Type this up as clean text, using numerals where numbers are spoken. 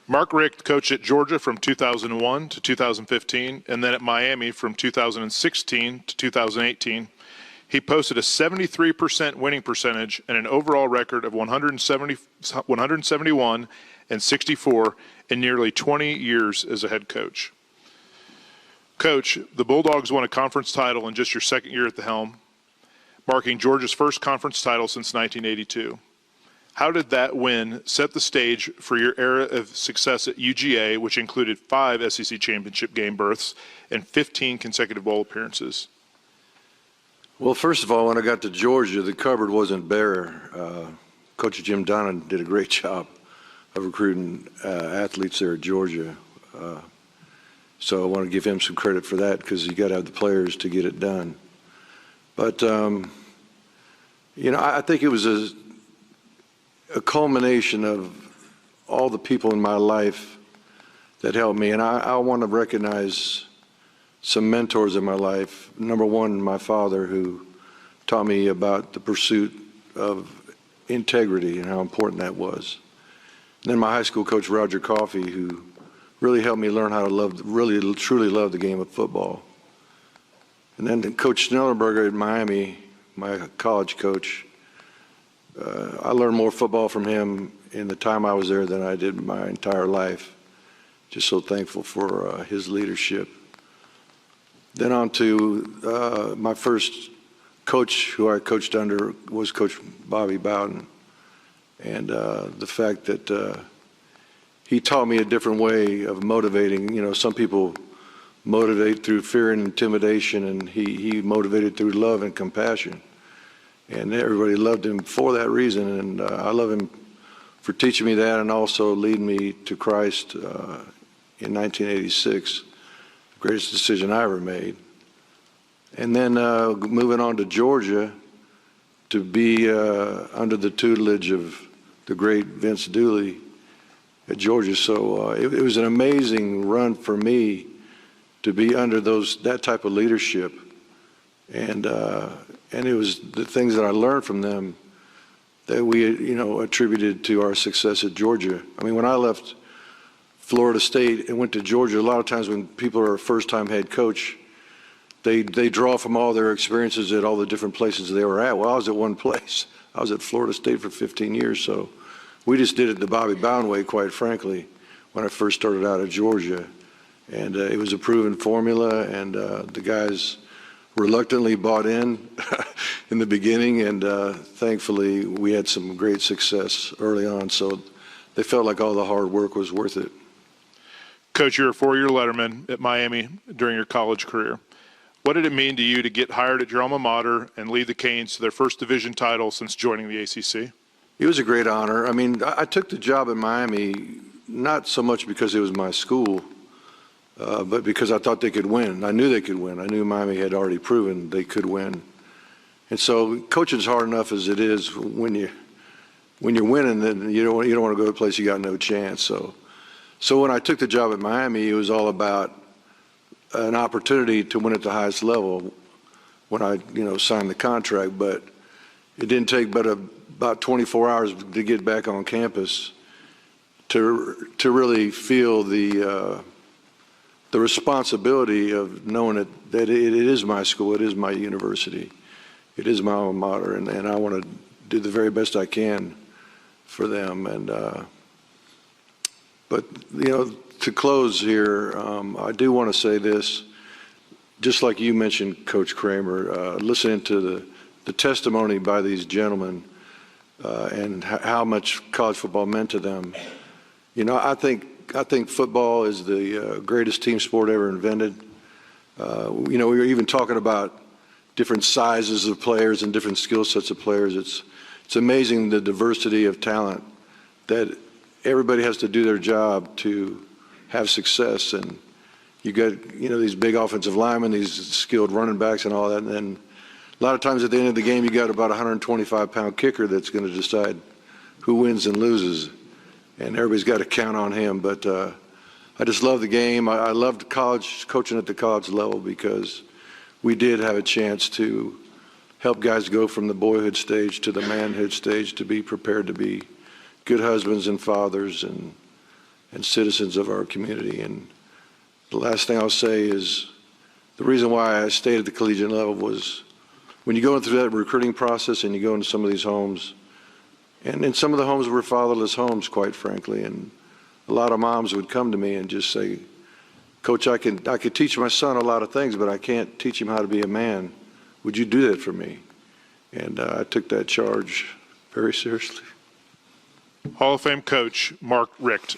Mark Richt coached at Georgia from 2001 to 2015, and then at Miami from 2016 to 2018. He posted a 73% winning percentage and an overall record of 171 and 64 in nearly 20 years as a head coach. Coach, the Bulldogs won a conference title in just your second year at the helm, marking Georgia's first conference title since 1982. How did that win set the stage for your era of success at UGA, which included 5 SEC championship game berths and 15 consecutive bowl appearances? Well, first of all, when I got to Georgia, the cupboard wasn't bare. Coach Jim Donnan did a great job of recruiting athletes there at Georgia. So I want to give him some credit for that, because you got to have the players to get it done. But, you know, I think it was a culmination of all the people in my life that helped me. And I want to recognize some mentors in my life. Number one, my father, who taught me about the pursuit of integrity and how important that was. And then my high school coach, Roger Coffey, who really helped me learn how to really truly love the game of football. And then Coach Schnellenberger at Miami, my college coach, I learned more football from him in the time I was there than I did my entire life. Just so thankful for his leadership. Then on to my first coach who I coached under was Coach Bobby Bowden. And the fact that he taught me a different way of motivating. You know, some people motivate through fear and intimidation, and he motivated through love and compassion. And everybody loved him for that reason, and I love him for teaching me that and also leading me to Christ in 1986, the greatest decision I ever made. And then moving on to Georgia to be under the tutelage of the great Vince Dooley at Georgia. So it was an amazing run for me to be under that type of leadership. And it was the things that I learned from them that we, you know, attributed to our success at Georgia. I mean, when I left Florida State and went to Georgia, a lot of times when people are a first-time head coach, they draw from all their experiences at all the different places they were at. Well, I was at one place. I was at Florida State for 15 years, so we just did it the Bobby Bowden way, quite frankly, when I first started out at Georgia. And it was a proven formula, and the guys reluctantly bought in the beginning, and thankfully we had some great success early on, so they felt like all the hard work was worth it. Coach, you're a 4-year letterman at Miami during your college career. What did it mean to you to get hired at your alma mater and lead the Canes to their first division title since joining the ACC? It was a great honor. I mean, I took the job at Miami not so much because it was my school, but because I thought they could win. I knew they could win. I knew Miami had already proven they could win. And so coaching's hard enough as it is. When you're winning, then you don't want to go to a place you got no chance. So when I took the job at Miami, it was all about an opportunity to win at the highest level when I, signed the contract. But it didn't take but about 24 hours to get back on campus to really feel the responsibility of knowing that it is my school, it is my university, it is my alma mater, and I want to do the very best I can for them. And but to close here, I do want to say this, just like you mentioned, Coach Kramer, listening to the testimony by these gentlemen and how much college football meant to them. I think football is the greatest team sport ever invented. We were even talking about different sizes of players and different skill sets of players. It's amazing the diversity of talent that everybody has to do their job to have success. And you got these big offensive linemen, these skilled running backs, and all that. And then a lot of times at the end of the game, you got about a 125-pound kicker that's going to decide who wins and loses. And everybody's got to count on him. But I just love the game. I loved coaching at the college level, because we did have a chance to help guys go from the boyhood stage to the manhood stage, to be prepared to be good husbands and fathers and and citizens of our community. And the last thing I'll say is the reason why I stayed at the collegiate level was when you go through that recruiting process and you go into some of these homes, and in some of the homes were fatherless homes, quite frankly, and a lot of moms would come to me and just say, Coach, I could teach my son a lot of things, but I can't teach him how to be a man. Would you do that for me? And I took that charge very seriously. Hall of Fame coach Mark Richt.